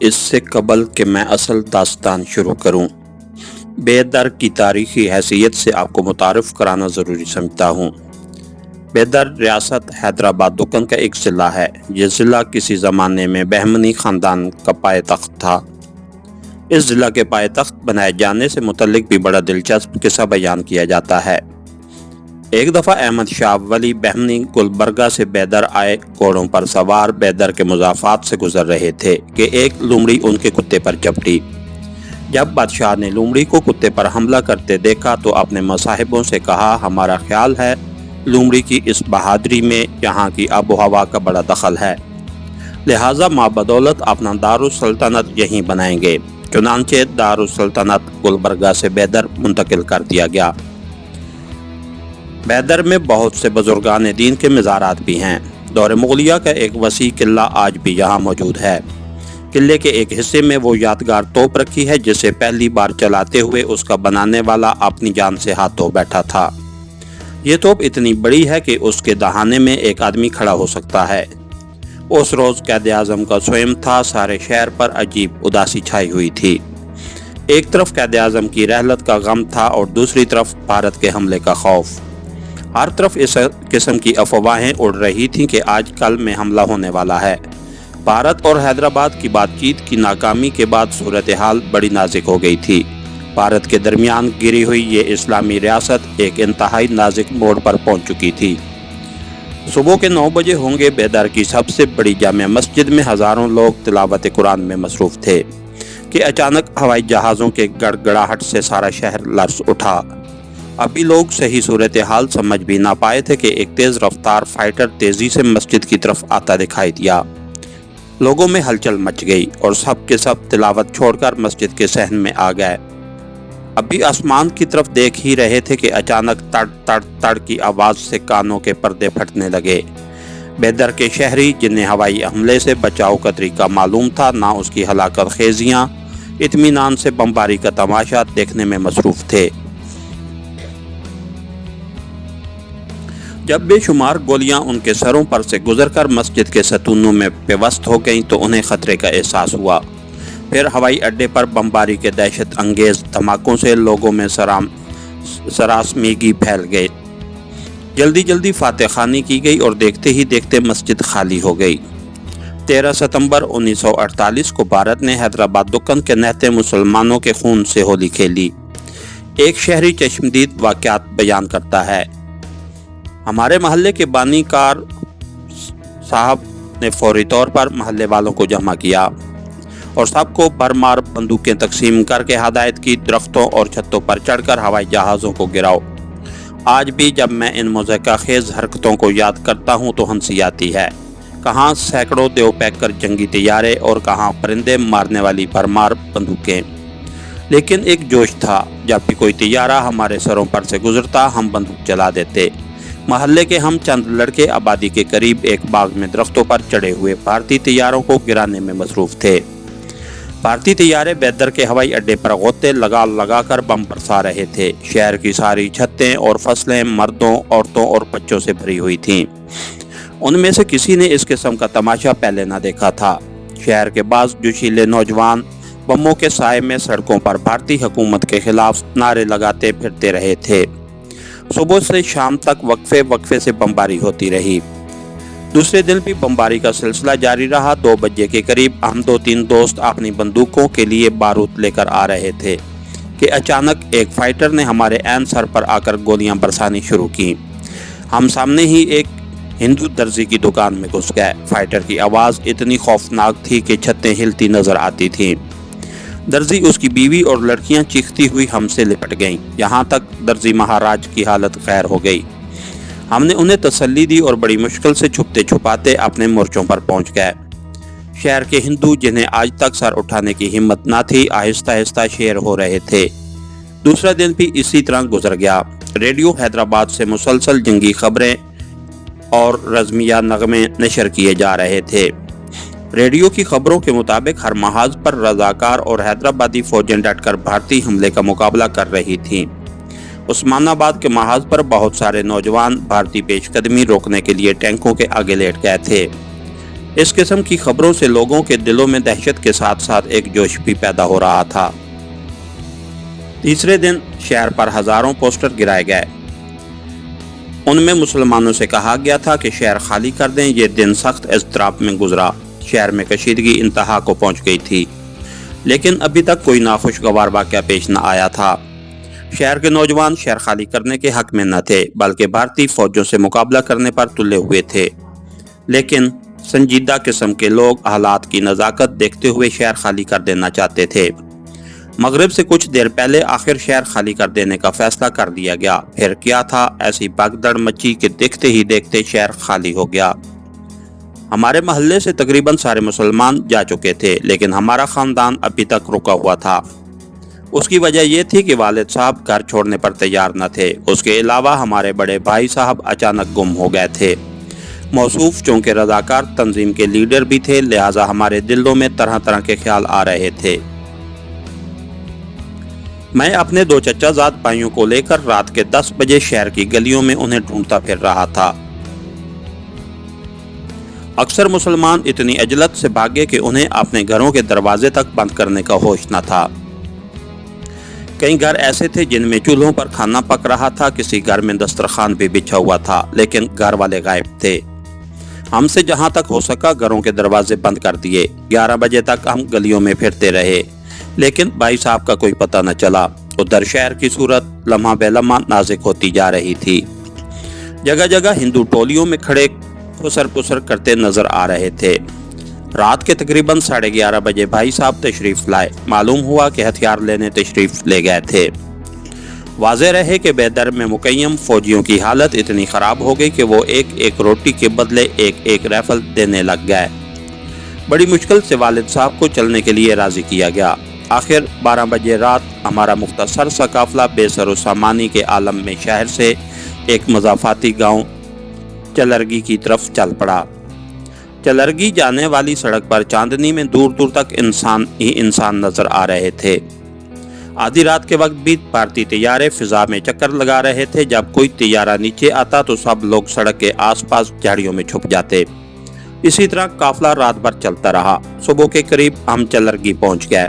اس سے قبل کہ میں اصل داستان شروع کروں، بیدر کی تاریخی حیثیت سے آپ کو متعارف کرانا ضروری سمجھتا ہوں۔ بیدر ریاست حیدرآباد دکن کا ایک ضلع ہے۔ یہ ضلع کسی زمانے میں بہمنی خاندان کا پائے تخت تھا۔ اس ضلع کے پائے تخت بنائے جانے سے متعلق بھی بڑا دلچسپ قصہ بیان کیا جاتا ہے۔ ایک دفعہ احمد شاہ ولی بہمنی گلبرگہ سے بیدر آئے۔ گھوڑوں پر سوار بیدر کے مضافات سے گزر رہے تھے کہ ایک لومڑی ان کے کتے پر چپٹی۔ جب بادشاہ نے لومڑی کو کتے پر حملہ کرتے دیکھا تو اپنے مصاحبوں سے کہا، ہمارا خیال ہے لومڑی کی اس بہادری میں یہاں کی آب و ہوا کا بڑا دخل ہے، لہٰذا ماں بدولت اپنا دارالسلطنت یہیں بنائیں گے۔ چنانچہ دارالسلطنت گلبرگہ سے بیدر منتقل کر دیا گیا۔ بیدر میں بہت سے بزرگان دین کے مزارات بھی ہیں۔ دور مغلیہ کا ایک وسیع قلعہ آج بھی یہاں موجود ہے۔ قلعے کے ایک حصے میں وہ یادگار توپ رکھی ہے جسے پہلی بار چلاتے ہوئے اس کا بنانے والا اپنی جان سے ہاتھ دھو بیٹھا تھا۔ یہ توپ اتنی بڑی ہے کہ اس کے دہانے میں ایک آدمی کھڑا ہو سکتا ہے۔ اس روز قائد اعظم کا سوئم تھا۔ سارے شہر پر عجیب اداسی چھائی ہوئی تھی۔ ایک طرف قائد اعظم کی رحلت کا غم تھا اور دوسری طرف بھارت کے حملے کا خوف۔ ہر طرف اس قسم کی افواہیں اڑ رہی تھیں کہ آج کل میں حملہ ہونے والا ہے۔ بھارت اور حیدرآباد کی بات چیت کی ناکامی کے بعد صورتحال بڑی نازک ہو گئی تھی۔ بھارت کے درمیان گری ہوئی یہ اسلامی ریاست ایک انتہائی نازک موڑ پر پہنچ چکی تھی۔ صبح کے 9 بجے ہوں گے بیدر کی سب سے بڑی جامع مسجد میں ہزاروں لوگ تلاوت قرآن میں مصروف تھے کہ اچانک ہوائی جہازوں کے گڑگڑاہٹ سے سارا شہر لرز اٹھا۔ ابھی لوگ صحیح صورتحال سمجھ بھی نہ پائے تھے کہ ایک تیز رفتار فائٹر تیزی سے مسجد کی طرف آتا دکھائی دیا۔ لوگوں میں ہلچل مچ گئی اور سب کے سب تلاوت چھوڑ کر مسجد کے صحن میں آ گئے۔ ابھی آسمان کی طرف دیکھ ہی رہے تھے کہ اچانک تڑ تڑ تڑ کی آواز سے کانوں کے پردے پھٹنے لگے۔ بیدر کے شہری جنہیں ہوائی حملے سے بچاؤ کا طریقہ معلوم تھا، نہ اس کی ہلاکت خیزیاں، اطمینان سے بمباری کا تماشا دیکھنے میں مصروف تھے۔ جب بے شمار گولیاں ان کے سروں پر سے گزر کر مسجد کے ستونوں میں پیوست ہو گئیں تو انہیں خطرے کا احساس ہوا۔ پھر ہوائی اڈے پر بمباری کے دہشت انگیز دھماکوں سے لوگوں میں سراسمیگی پھیل گئی۔ جلدی جلدی فاتح خوانی کی گئی اور دیکھتے ہی دیکھتے مسجد خالی ہو گئی۔ 13 ستمبر 1948 کو بھارت نے حیدرآباد دکن کے نہتے مسلمانوں کے خون سے ہولی کھیلی۔ ایک شہری چشمدید واقعات بیان کرتا ہے، ہمارے محلے کے بانی کار صاحب نے فوری طور پر محلے والوں کو جمع کیا اور سب کو بھرمار بندوقیں تقسیم کر کے ہدایت کی، درختوں اور چھتوں پر چڑھ کر ہوائی جہازوں کو گراؤ۔ آج بھی جب میں ان مضحکہ خیز حرکتوں کو یاد کرتا ہوں تو ہنسی آتی ہے۔ کہاں سینکڑوں دیو پیکر جنگی طیارے اور کہاں پرندے مارنے والی بھرمار بندوقیں، لیکن ایک جوش تھا۔ جب بھی کوئی طیارہ ہمارے سروں پر سے گزرتا ہم بندوق چلا دیتے۔ محلے کے ہم چند لڑکے آبادی کے قریب ایک باغ میں درختوں پر چڑھے ہوئے بھارتی طیاروں کو گرانے میں مصروف تھے۔ بھارتی طیارے بیدر کے ہوائی اڈے پر غوطے لگا کر بم برسا رہے تھے۔ شہر کی ساری چھتیں اور فصلیں مردوں، عورتوں اور بچوں سے بھری ہوئی تھیں۔ ان میں سے کسی نے اس قسم کا تماشا پہلے نہ دیکھا تھا۔ شہر کے بعض جوشیلے نوجوان بموں کے سائے میں سڑکوں پر بھارتی حکومت کے خلاف نعرے لگاتے پھرتے رہے تھے۔ صبح سے شام تک وقفے سے بمباری ہوتی رہی۔ دوسرے دن بھی بمباری کا سلسلہ جاری رہا۔ 2 بجے کے قریب ہم 2-3 دوست اپنی بندوقوں کے لیے بارود لے کر آ رہے تھے کہ اچانک ایک فائٹر نے ہمارے عین سر پر آ کر گولیاں برسانی شروع کی۔ ہم سامنے ہی ایک ہندو درزی کی دکان میں گھس گئے۔ فائٹر کی آواز اتنی خوفناک تھی کہ چھتیں ہلتی نظر آتی تھیں۔ درزی، اس کی بیوی اور لڑکیاں چیختی ہوئی ہم سے لپٹ گئیں، یہاں تک درزی مہاراج کی حالت خیر ہو گئی۔ ہم نے انہیں تسلی دی اور بڑی مشکل سے چھپتے چھپاتے اپنے مورچوں پر پہنچ گئے۔ شہر کے ہندو جنہیں آج تک سر اٹھانے کی ہمت نہ تھی آہستہ آہستہ شیر ہو رہے تھے۔ دوسرا دن بھی اسی طرح گزر گیا۔ ریڈیو حیدرآباد سے مسلسل جنگی خبریں اور رزمیہ نغمے نشر کیے جا رہے تھے۔ ریڈیو کی خبروں کے مطابق ہر محاذ پر رضاکار اور حیدرآبادی فوجیں ڈٹ کر بھارتی حملے کا مقابلہ کر رہی تھیں۔ عثمان آباد کے محاذ پر بہت سارے نوجوان بھارتی پیش قدمی روکنے کے لیے ٹینکوں کے آگے لیٹ گئے تھے۔ اس قسم کی خبروں سے لوگوں کے دلوں میں دہشت کے ساتھ ساتھ ایک جوش بھی پیدا ہو رہا تھا۔ تیسرے دن شہر پر ہزاروں پوسٹر گرائے گئے۔ ان میں مسلمانوں سے کہا گیا تھا کہ شہر خالی کر دیں۔ یہ دن سخت اضطراب میں گزرا۔ شہر میں کشیدگی انتہا کو پہنچ گئی تھی، لیکن ابھی تک کوئی ناخوشگوار واقعہ پیش نہ آیا تھا۔ شہر کے نوجوان شہر خالی کرنے کے حق میں نہ تھے، بلکہ بھارتی فوجوں سے مقابلہ کرنے پر تلے ہوئے تھے۔ لیکن سنجیدہ قسم کے لوگ حالات کی نزاکت دیکھتے ہوئے شہر خالی کر دینا چاہتے تھے۔ مغرب سے کچھ دیر پہلے آخر شہر خالی کر دینے کا فیصلہ کر دیا گیا۔ پھر کیا تھا، ایسی بھگدڑ مچی کہ دیکھتے ہی دیکھتے شہر خالی ہو گیا۔ ہمارے محلے سے تقریباً سارے مسلمان جا چکے تھے، لیکن ہمارا خاندان ابھی تک رکا ہوا تھا۔ اس کی وجہ یہ تھی کہ والد صاحب گھر چھوڑنے پر تیار نہ تھے۔ اس کے علاوہ ہمارے بڑے بھائی صاحب اچانک گم ہو گئے تھے۔ موصوف چونکہ رضاکار تنظیم کے لیڈر بھی تھے، لہٰذا ہمارے دلوں میں طرح طرح کے خیال آ رہے تھے۔ میں اپنے 2 چچا زاد بھائیوں کو لے کر رات کے 10 بجے شہر کی گلیوں میں انہیں ڈھونڈتا پھر رہا تھا۔ اکثر مسلمان اتنی عجلت سے بھاگے کہ انہیں اپنے گھروں کے دروازے تک بند کرنے کا ہوش نہ تھا۔ کئی گھر ایسے تھے جن میں چولہوں پر کھانا پک رہا تھا، کسی گھر میں دسترخوان بھی بچھا ہوا تھا، لیکن گھر والے غائب تھے۔ ہم سے جہاں تک ہو سکا گھروں کے دروازے بند کر دیے۔ 11 بجے تک ہم گلیوں میں پھرتے رہے، لیکن بھائی صاحب کا کوئی پتہ نہ چلا۔ ادھر شہر کی صورت لمحہ بے لمحہ نازک ہوتی جا رہی تھی۔ جگہ جگہ ہندو ٹولیوں میں کھڑے خسر پسر کرتے نظر آ رہے تھے۔ رات کے تقریباً 11:30 بجے بھائی صاحب تشریف لائے۔ معلوم ہوا کہ ہتھیار لینے تشریف لے گئے تھے۔ واضح رہے کہ بیدر میں مقیم فوجیوں کی حالت اتنی خراب ہو گئی کہ وہ ایک ایک روٹی کے بدلے ایک ایک رائفل دینے لگ گئے۔ بڑی مشکل سے والد صاحب کو چلنے کے لیے راضی کیا گیا۔ آخر 12 بجے رات ہمارا مختصر سا قافلہ بے سر و سامانی کے عالم میں شہر سے ایک مضافاتی گاؤں چلرگی کی طرف چل پڑا۔ چلرگی جانے والی سڑک پر چاندنی میں دور دور تک انسان ہی انسان نظر آ رہے تھے۔ آدھی رات کے وقت بھی بھارتی طیارے فضا میں چکر لگا رہے تھے۔ جب کوئی طیارہ نیچے آتا تو سب لوگ سڑک کے آس پاس جھاڑیوں میں چھپ جاتے۔ اسی طرح قافلہ رات بھر چلتا رہا۔ صبح کے قریب ہم چلرگی پہنچ گئے۔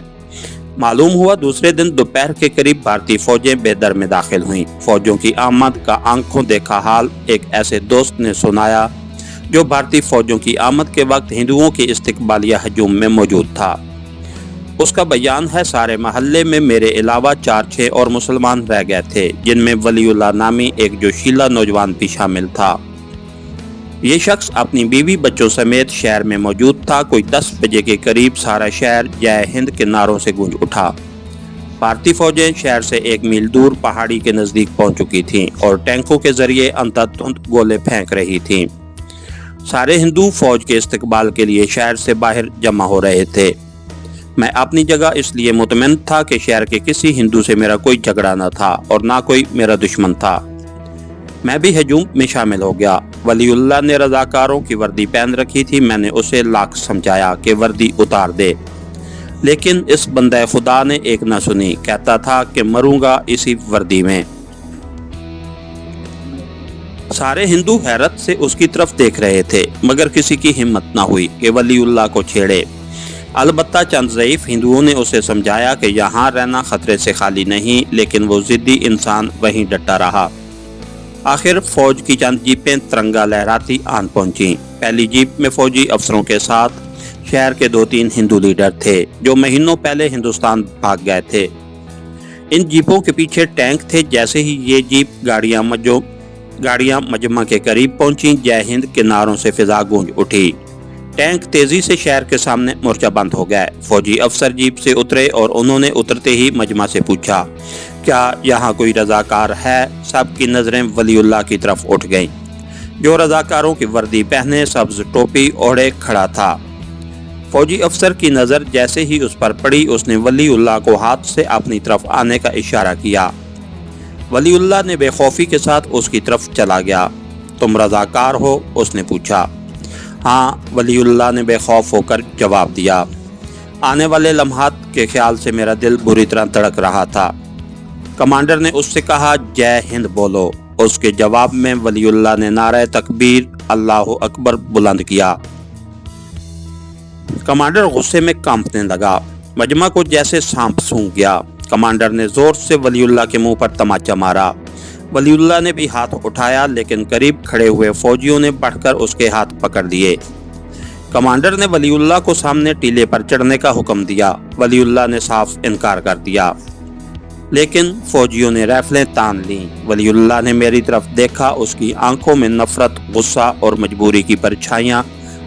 معلوم ہوا دوسرے دن دوپہر کے قریب بھارتی فوجیں بیدر میں داخل ہوئیں۔ فوجوں کی آمد کا آنکھوں دیکھا حال ایک ایسے دوست نے سنایا جو بھارتی فوجوں کی آمد کے وقت ہندوؤں کے استقبالیہ ہجوم میں موجود تھا۔ اس کا بیان ہے، سارے محلے میں میرے علاوہ 4-6 اور مسلمان رہ گئے تھے، جن میں ولی اللہ نامی ایک جوشیلا نوجوان بھی شامل تھا۔ یہ شخص اپنی بیوی بچوں سمیت شہر میں موجود تھا۔ کوئی 10 بجے کے قریب سارا شہر جے ہند کے نعروں سے گونج اٹھا۔ بھارتی فوجیں شہر سے 1 میل دور پہاڑی کے نزدیک پہنچ چکی تھیں اور ٹینکوں کے ذریعے اندھادھند گولے پھینک رہی تھیں۔ سارے ہندو فوج کے استقبال کے لیے شہر سے باہر جمع ہو رہے تھے۔ میں اپنی جگہ اس لیے مطمئن تھا کہ شہر کے کسی ہندو سے میرا کوئی جھگڑا نہ تھا اور نہ کوئی میرا دشمن تھا۔ میں بھی ہجوم میں شامل ہو گیا۔ ولی اللہ نے رضاکاروں کی وردی پہن رکھی تھی۔ میں نے اسے لاکھ سمجھایا کہ وردی اتار دے، لیکن اس بندہ خدا نے ایک نہ سنی۔ کہتا تھا کہ مروں گا اسی وردی میں۔ سارے ہندو حیرت سے اس کی طرف دیکھ رہے تھے، مگر کسی کی ہمت نہ ہوئی کہ ولی اللہ کو چھیڑے۔ البتہ چند ضعیف ہندوؤں نے اسے سمجھایا کہ یہاں رہنا خطرے سے خالی نہیں، لیکن وہ ضدی انسان وہیں ڈٹا رہا۔ آخر فوج کی چند جیپیں ترنگا لہراتی آن پہنچیں۔ پہلی جیپ میں فوجی افسروں کے ساتھ شہر کے 2-3 ہندو لیڈر تھے جو مہینوں پہلے ہندوستان بھاگ گئے تھے۔ ان جیپوں کے پیچھے ٹینک تھے۔ جیسے ہی یہ جیپ گاڑیاں مجمع کے قریب پہنچیں، جے ہند کے نعروں سے فضا گونج اٹھی۔ ٹینک تیزی سے شہر کے سامنے مورچہ بند ہو گئے۔ فوجی افسر جیپ سے اترے اور انہوں نے اترتے ہی مجمع سے پوچھا، کیا یہاں کوئی رضاکار ہے؟ سب کی نظریں ولی اللہ کی طرف اٹھ گئیں، جو رضاکاروں کی وردی پہنے سبز ٹوپی اوڑھے کھڑا تھا۔ فوجی افسر کی نظر جیسے ہی اس پر پڑی، اس نے ولی اللہ کو ہاتھ سے اپنی طرف آنے کا اشارہ کیا۔ ولی اللہ نے بے خوفی کے ساتھ اس کی طرف چلا گیا۔ تم رضاکار ہو؟ اس نے پوچھا۔ ہاں، ولی اللہ نے بے خوف ہو کر جواب دیا۔ آنے والے لمحات کے خیال سے میرا دل بری طرح دھڑک رہا تھا۔ کمانڈر نے اس سے کہا، جے ہند بولو۔ اس کے جواب میں ولی اللہ نے نعرہ تکبیر اللہ اکبر بلند کیا۔ कमांडर गुस्से में कांपने लगा। मजमा को जैसे सांप सूंघ गया। कमांडर ने जोर से वलीउल्लाह के मुंह पर तमाचा मारा। वलीउल्लाह ने भी हाथ उठाया, लेकिन करीब खड़े हुए फौजियों ने बढ़कर उसके हाथ पकड़ लिए। कमांडर ने वलीउल्लाह को सामने टीले पर चढ़ने का हुक्म दिया। वलीउल्लाह ने साफ इनकार कर दिया, लेकिन फौजियों ने राइफलें तान लीं। वलीउल्लाह ने मेरी तरफ देखा। उसकी आंखों में नफरत, गुस्सा और मजबूरी की परछाइयां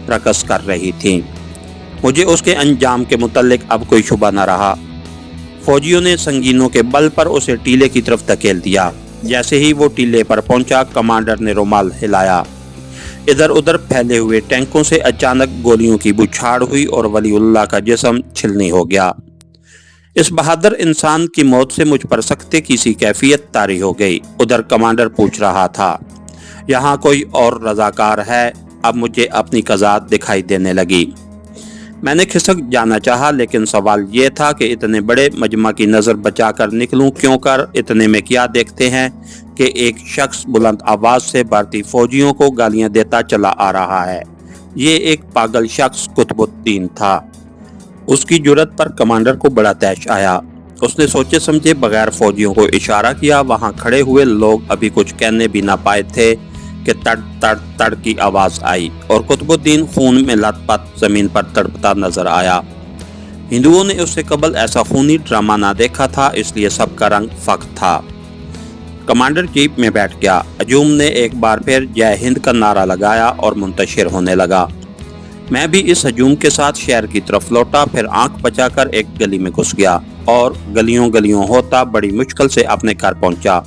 रकस कर रही थीं। मुझे उसके अंजाम के मुतल्लिक अब कोई शुबा न रहा। फौजियों ने संगीनों के बल पर उसे टीले की तरफ धकेल दिया। जैसे ही वो टीले पर पहुंचा, कमांडर ने रुमाल हिलाया। इधर उधर फैले हुए टैंकों से अचानक गोलियों की बौछार हुई और वलीउल्लाह का जिस्म छिलनी हो गया। इस बहादुर इंसान की मौत से मुझ पर सख्ते की सी कैफियत तारी हो गई। उधर कमांडर पूछ रहा था, यहाँ कोई और रजाकार है? अब मुझे अपनी कज़ा दिखाई देने लगी। मैंने खिसक जाना चाहा, लेकिन सवाल ये था कि इतने बड़े मजमा की नज़र बचाकर निकलूं क्यों कर। इतने में क्या देखते हैं कि एक शख्स बुलंद आवाज़ से भारतीय फौजियों को गालियां देता चला आ रहा है। ये एक पागल शख्स कुतुबुद्दीन था। उसकी जुर्रत पर कमांडर को बड़ा तैश आया। उसने सोचे समझे बगैर फौजियों को इशारा किया। वहां खड़े हुए लोग अभी कुछ कहने भी ना पाए थे कि तड़ तड़ तड़ की आवाज आई और कुतुबुद्दीन खून में लथपथ जमीन पर तड़पता नजर आया। हिंदुओं ने उससे कबल ऐसा खूनी ड्रामा ना देखा था, इसलिए सबका रंग फक था। कमांडर जीप में बैठ गया। हजूम ने एक बार फिर जय हिंद का नारा लगाया और मुंतशिर होने लगा। मैं भी इस हजूम के साथ शहर की तरफ लौटा, फिर आंख बचाकर एक गली में घुस गया और गलियों गलियों होता बड़ी मुश्किल से अपने घर पहुंचा।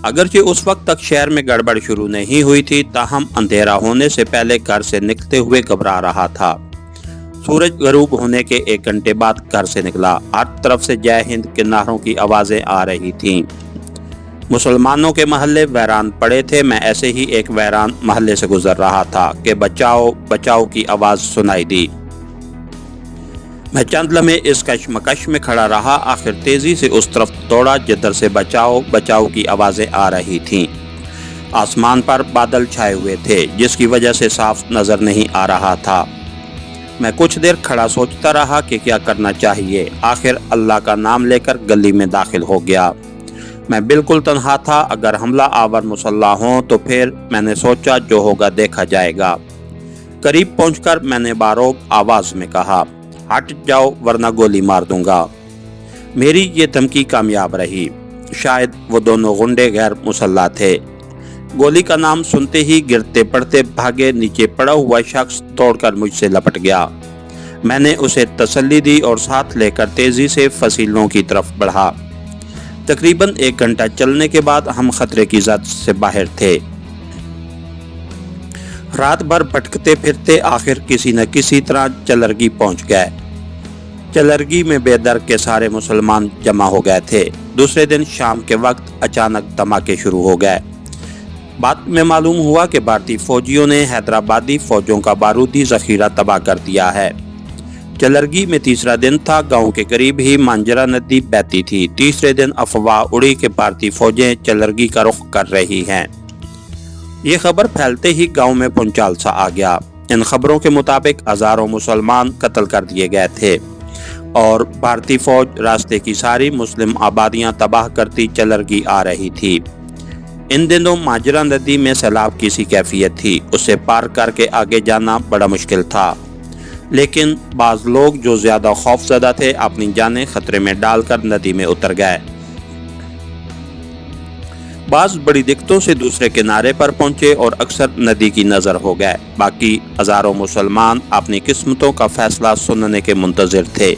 अगरचे उस वक्त तक शहर में गड़बड़ शुरू नहीं हुई थी, ताहम अंधेरा होने से पहले घर से निकलते हुए घबरा रहा था। सूरज गरूब होने के 1 घंटे बाद घर से निकला। हर तरफ से जय हिंद के नारों की आवाजें आ रही थीं। मुसलमानों के महल्ले वैरान पड़े थे। मैं ऐसे ही एक वैरान महल्ले से गुजर रहा था कि बचाओ बचाओ की आवाज सुनाई दी। मैं चंद लम्हे इस कशमकश में खड़ा रहा। आखिर तेजी से उस तरफ दौड़ा जिधर से बचाओ बचाओ की आवाजें आ रही थीं। आसमान पर बादल छाए हुए थे, जिसकी वजह से साफ नजर नहीं आ रहा था। मैं कुछ देर खड़ा सोचता रहा कि क्या करना चाहिए। आखिर अल्लाह का नाम लेकर गली में दाखिल हो गया। मैं बिल्कुल तन्हा था। अगर हमला आवर मुसल्लाह हों तो फिर मैंने सोचा जो होगा देखा जाएगा। करीब पहुंचकर मैंने बारोब आवाज में कहा, हट जाओ वरना गोली मार दूंगा। मेरी ये धमकी कामयाब रही। शायद वो दोनों गुंडे गैर मुसल्लाह थे। गोली का नाम सुनते ही गिरते पड़ते भागे। नीचे पड़ा हुआ शख्स तोड़कर मुझसे लपट गया। मैंने उसे तसल्ली दी और साथ लेकर तेजी से फसीलों की तरफ बढ़ा। तकरीबन 1 घंटा चलने के बाद हम खतरे की जद से बाहर थे। रात भर भटकते फिरते आखिर किसी न किसी तरह चलरगी पहुंच गए। चलरगी में बेदर के सारे मुसलमान जमा हो गए थे। दूसरे दिन शाम के वक्त अचानक धमाके शुरू हो गए। बाद में मालूम हुआ कि भारतीय फौजियों ने हैदराबादी फौजों का बारूदी जखीरा तबाह कर दिया है। चलरगी में तीसरा दिन था। गांव के करीब ही मांजरा नदी बहती थी। तीसरे दिन अफवाह उड़ी कि भारतीय फौजें चलरगी का रुख कर रही हैं। ये खबर फैलते ही गांव में भूचाल सा आ गया। इन खबरों के मुताबिक हजारों मुसलमान कत्ल कर दिए गए थे और भारतीय फौज रास्ते की सारी मुस्लिम आबादियां तबाह करती चलरगी आ रही थी। इन दिनों मांजरा नदी में सैलाब की सी कैफियत थी। उसे पार करके आगे जाना बड़ा मुश्किल था, लेकिन बाज लोग जो ज्यादा खौफजदा थे अपनी जानें खतरे में डालकर नदी में उतर गए। बाज बड़ी दिक्कतों से दूसरे किनारे पर पहुंचे और अक्सर नदी की नजर हो गए। बाकी हजारों मुसलमान अपनी किस्मतों का फैसला सुनने के मुंतजिर थे।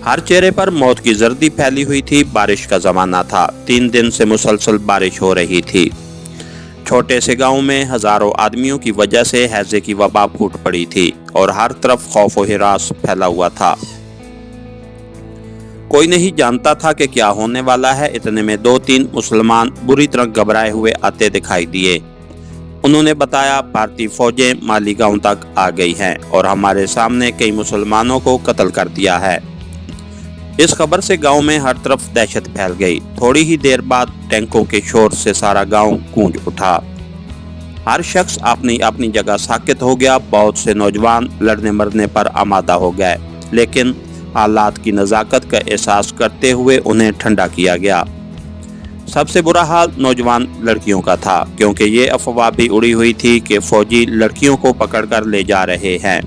हर चेहरे पर मौत की जर्दी फैली हुई थी। बारिश का जमाना था। 3 दिन से मुसलसल बारिश हो रही थी। छोटे से गांव में हजारों आदमियों की वजह से हैजे की वबा फूट पड़ी थी और हर तरफ खौफ व हिरास फैला हुआ था। कोई नहीं जानता था कि क्या होने वाला है। इतने में 2-3 मुसलमान बुरी तरह घबराए हुए आते दिखाई दिए। उन्होंने बताया, भारतीय फौजें माली गांव तक आ गई हैं और हमारे सामने कई मुसलमानों को कत्ल कर दिया है। इस खबर से गांव में हर तरफ दहशत फैल गई। थोड़ी ही देर बाद टैंकों के शोर से सारा गांव गूंज उठा। हर शख्स अपनी अपनी जगह साकित हो गया। बहुत से नौजवान लड़ने मरने पर आमादा हो गए, लेकिन हालात की नज़ाकत का एहसास करते हुए उन्हें ठंडा किया गया। सबसे बुरा हाल नौजवान लड़कियों का था, क्योंकि ये अफवाह भी उड़ी हुई थी कि फौजी लड़कियों को पकड़कर ले जा रहे हैं।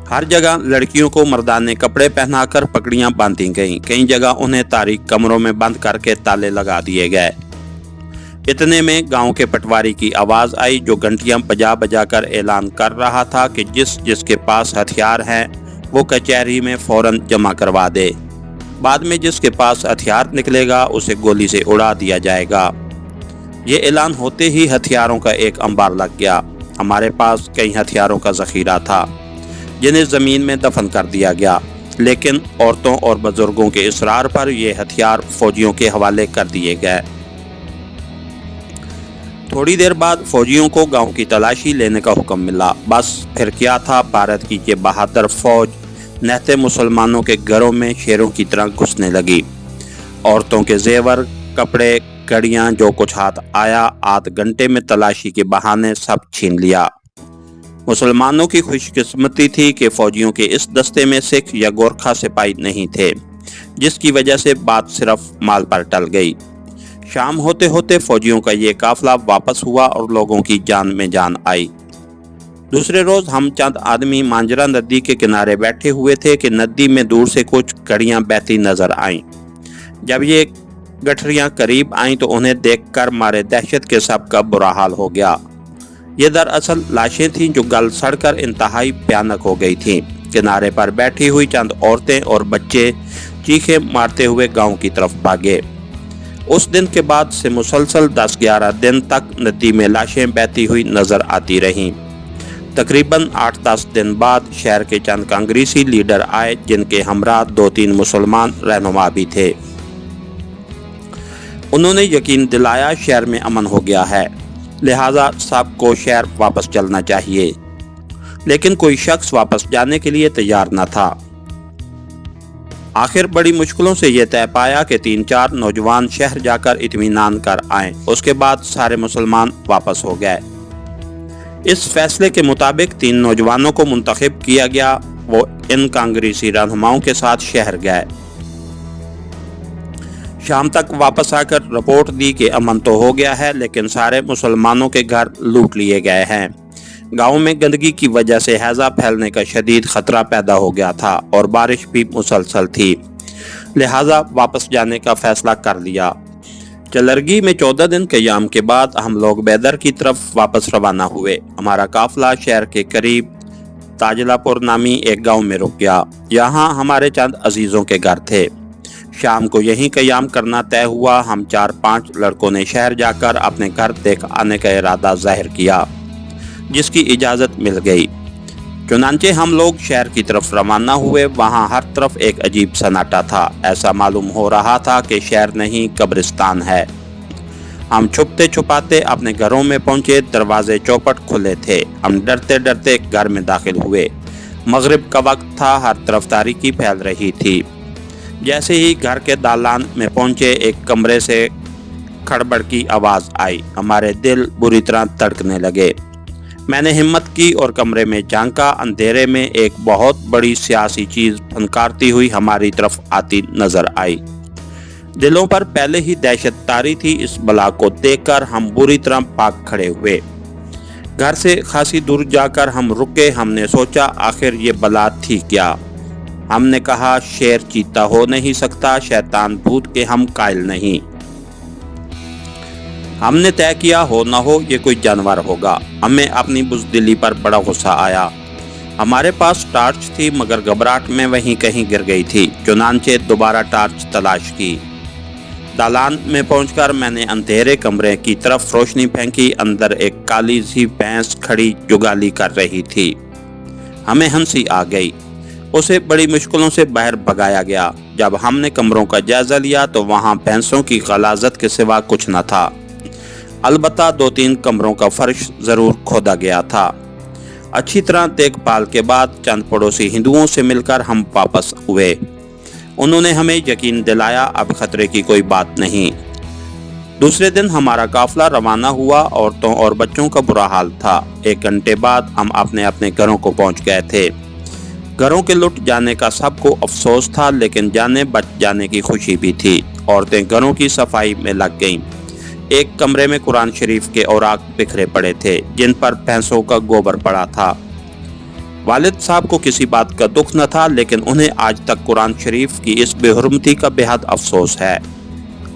हर जगह लड़कियों को मर्दाने कपड़े पहनाकर पगड़ियां बांधी गईं। कई जगह उन्हें तारीक कमरों में बंद करके ताले लगा दिए गए। इतने में गांव के पटवारी की आवाज़ आई, जो घंटियां बजा बजा कर ऐलान कर रहा था कि जिसके पास हथियार हैं वो कचहरी में फौरन जमा करवा दे। बाद में जिसके पास हथियार निकलेगा उसे गोली से उड़ा दिया जाएगा। ये ऐलान होते ही हथियारों का एक अंबार लग गया। हमारे पास कई हथियारों का ज़ख़ीरा था, जिन्हें ज़मीन में दफन कर दिया गया, लेकिन औरतों और बुजुर्गों के इसरार पर ये हथियार फौजियों के हवाले कर दिए गए। थोड़ी देर बाद फौजियों को गांव की तलाशी लेने का हुक्म मिला। बस फिर क्या था, भारत की ये बहादुर फौज नहते मुसलमानों के घरों में शेरों की तरह घुसने लगी। औरतों के जेवर, कपड़े, घड़ियां, जो कुछ हाथ आया, आध घंटे में तलाशी के बहाने सब छीन लिया। मुसलमानों की खुशकिस्मती थी कि फौजियों के इस दस्ते में सिख या गोरखा सिपाही नहीं थे, जिसकी वजह से बात सिर्फ माल पर टल गई। शाम होते होते फौजियों का ये काफिला वापस हुआ और लोगों की जान में जान आई। दूसरे रोज हम चंद आदमी मांजरा नदी के किनारे बैठे हुए थे कि नदी में दूर से कुछ घड़ियां बहती नजर आईं। जब ये गठरियां करीब आईं तो उन्हें देखकर मारे दहशत के सबका बुरा हाल हो गया। ये दरअसल लाशें थीं जो गल सड़कर इंतहाई भयानक हो गई थीं। किनारे पर बैठी हुई चंद औरतें और बच्चे चीखें मारते हुए गांव की तरफ भागे। उस दिन के बाद से मुसलसल 10-11 दिन तक नदी में लाशें बहती हुई नजर आती रहीं। तकरीबन 8-10 दिन बाद शहर के चंद कांग्रेसी लीडर आए, जिनके हमरा 2-3 मुसलमान रहनुमा भी थे। उन्होंने यकीन दिलाया शहर में अमन हो गया है, लिहाजा सबको शहर वापस चलना चाहिए। लेकिन कोई शख्स वापस जाने के लिए तैयार न था। आखिर बड़ी मुश्किलों से ये तय पाया कि 3-4 नौजवान शहर जाकर इत्मीनान कर आएं। उसके बाद सारे मुसलमान वापस हो गए। इस फैसले के मुताबिक 3 नौजवानों को मुंतखब किया गया। वो इन कांग्रेसी रहनुमाओं के साथ शहर गए। शाम तक वापस आकर रिपोर्ट दी कि अमन तो हो गया है, लेकिन सारे मुसलमानों के घर लूट लिए गए हैं। गांव में गंदगी की वजह से हैजा फैलने का शदीद खतरा पैदा हो गया था और बारिश भी मुसलसल थी, लिहाजा वापस जाने का फैसला कर लिया। चलरगी में 14 दिन के याम के बाद हम लोग बैदर की तरफ वापस रवाना हुए। हमारा काफिला शहर के करीब ताजलापुर नामी एक गांव में रुक गया। यहाँ हमारे चंद अजीजों के घर थे। शाम को यहीं क़याम करना तय हुआ। हम 4-5 लड़कों ने शहर जाकर अपने घर देख आने का इरादा जाहिर किया, जिसकी इजाज़त मिल गई। चुनांचे हम लोग शहर की तरफ रवाना हुए। वहाँ हर तरफ एक अजीब सन्नाटा था। ऐसा मालूम हो रहा था कि शहर नहीं कब्रिस्तान है। हम छुपते छुपाते अपने घरों में पहुँचे। दरवाजे चौपट खुले थे। हम डरते डरते घर में दाखिल हुए। मगरिब का वक्त था, हर तरफ तारीकी फैल रही थी। जैसे ही घर के दालान में पहुँचे, एक कमरे से खड़बड़ की आवाज़ आई। हमारे दिल बुरी तरह धड़कने लगे। मैंने हिम्मत की और कमरे में झांका। अंधेरे में एक बहुत बड़ी सियासी चीज़ फनकारती हुई हमारी तरफ आती नजर आई। दिलों पर पहले ही दहशत तारी थी। इस बला को देखकर हम बुरी तरह भाग खड़े हुए। घर से खासी दूर जाकर हम रुके। हमने सोचा आखिर ये बला थी क्या। हमने कहा शेर चीता हो नहीं सकता, शैतान भूत के हम कायल नहीं। हमने तय किया हो न हो ये कोई जानवर होगा। हमें अपनी बुज़दिली पर बड़ा गुस्सा आया। हमारे पास टार्च थी, मगर घबराहट में वहीं कहीं गिर गई थी। चुनांचे दोबारा टार्च तलाश की। दालान में पहुंचकर मैंने अंधेरे कमरे की तरफ रोशनी फेंकी। अंदर एक काली सी भैंस खड़ी जुगाली कर रही थी। हमें हंसी आ गई। उसे बड़ी मुश्किलों से बाहर भगाया गया। जब हमने कमरों का जायजा लिया तो वहां भैंसों की गलाजत के सिवा कुछ न था। अलबत्ता 2-3 कमरों का फर्श जरूर खोदा गया था। अच्छी तरह देखभाल के बाद चंद पड़ोसी हिंदुओं से मिलकर हम वापस हुए। उन्होंने हमें यकीन दिलाया अब खतरे की कोई बात नहीं। दूसरे दिन हमारा काफिला रवाना हुआ। औरतों और बच्चों का बुरा हाल था। 1 घंटे बाद हम अपने अपने घरों को पहुंच गए थे। घरों के लुट जाने का सबको अफसोस था, लेकिन जाने बच जाने की खुशी भी थी। औरतें घरों की सफाई में लग गईं। एक कमरे में कुरान शरीफ के औराक बिखरे पड़े थे, जिन पर भैंसों का गोबर पड़ा था। वालिद साहब को किसी बात का दुख न था, लेकिन उन्हें आज तक कुरान शरीफ की इस बेहुरमती का बेहद अफसोस है।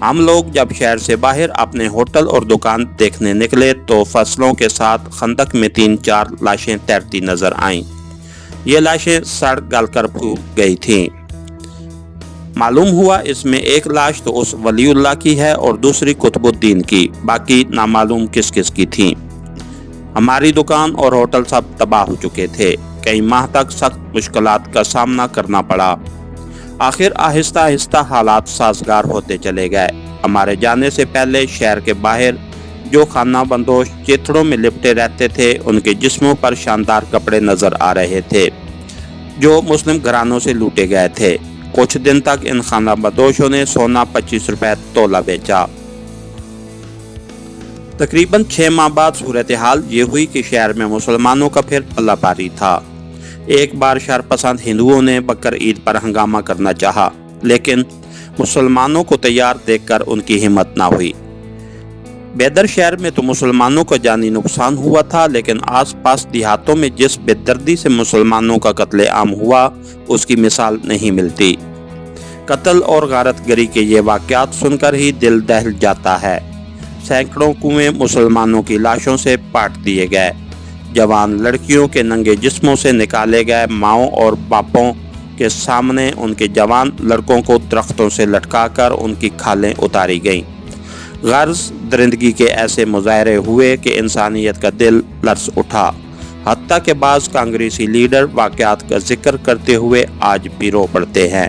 हम लोग जब शहर से बाहर अपने होटल और दुकान देखने निकले तो फसलों के साथ खंदक में 3-4 लाशें तैरती नजर आईं। ये लाशें सड़ गलकर फूट गई थीं। मालूम हुआ इसमें एक लाश तो उस वलीउल्लाह की है और दूसरी कुतुबुद्दीन की, बाकी नामालूम किस किस की थीं। हमारी दुकान और होटल सब तबाह हो चुके थे। कई माह तक सख्त मुश्किलात का सामना करना पड़ा। आखिर आहिस्ता आहिस्ता हालात साजगार होते चले गए। हमारे जाने से पहले शहर के बाहर जो खाना बंदोश चिथड़ों में लिपटे रहते थे, उनके जिस्मों पर शानदार कपड़े नजर आ रहे थे जो मुस्लिम घरानों से लूटे गए थे। कुछ दिन तक इन खाना बंदोशों ने सोना 25 रुपए तोला बेचा। तकरीबन 6 माह बाद सूरत हाल ये हुई कि शहर में मुसलमानों का फिर पल्लाभारी था। एक बार शरपसंद हिंदुओं ने बकर ईद पर हंगामा करना चाहा, लेकिन मुसलमानों को तैयार देखकर उनकी हिम्मत ना हुई। बेदर शहर में तो मुसलमानों का जानी नुकसान हुआ था, लेकिन आसपास देहातों में जिस बेदर्दी से मुसलमानों का कत्ले आम हुआ उसकी मिसाल नहीं मिलती। कत्ल और गारतगरी के ये वाक़यात सुनकर ही दिल दहल जाता है। सैकड़ों कुएं मुसलमानों की लाशों से पाट दिए गए। जवान लड़कियों के नंगे जिस्मों से निकाले गए। माओं और बापों के सामने उनके जवान लड़कों को दरख्तों से लटकाकर उनकी खालें उतारी गईं। गर्ज दरिंदगी के ऐसे मुजाहरे हुए कि इंसानियत का दिल लर्ज़ उठा। हत्ता के बाद कांग्रेसी लीडर वाक़यात का जिक्र करते हुए आज भी रो पड़ते हैं।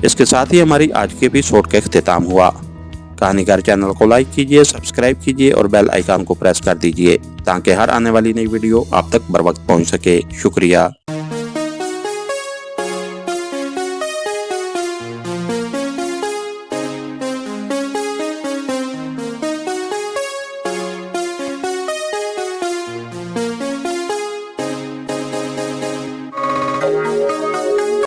इसके साथ ही हमारी आज के एपिसोड का इख्तिताम हुआ। कहानीकार चैनल को लाइक कीजिए, सब्सक्राइब कीजिए और बेल आइकन को प्रेस कर दीजिए ताकि हर आने वाली नई वीडियो आप तक बर वक्त पहुँच सके। शुक्रिया।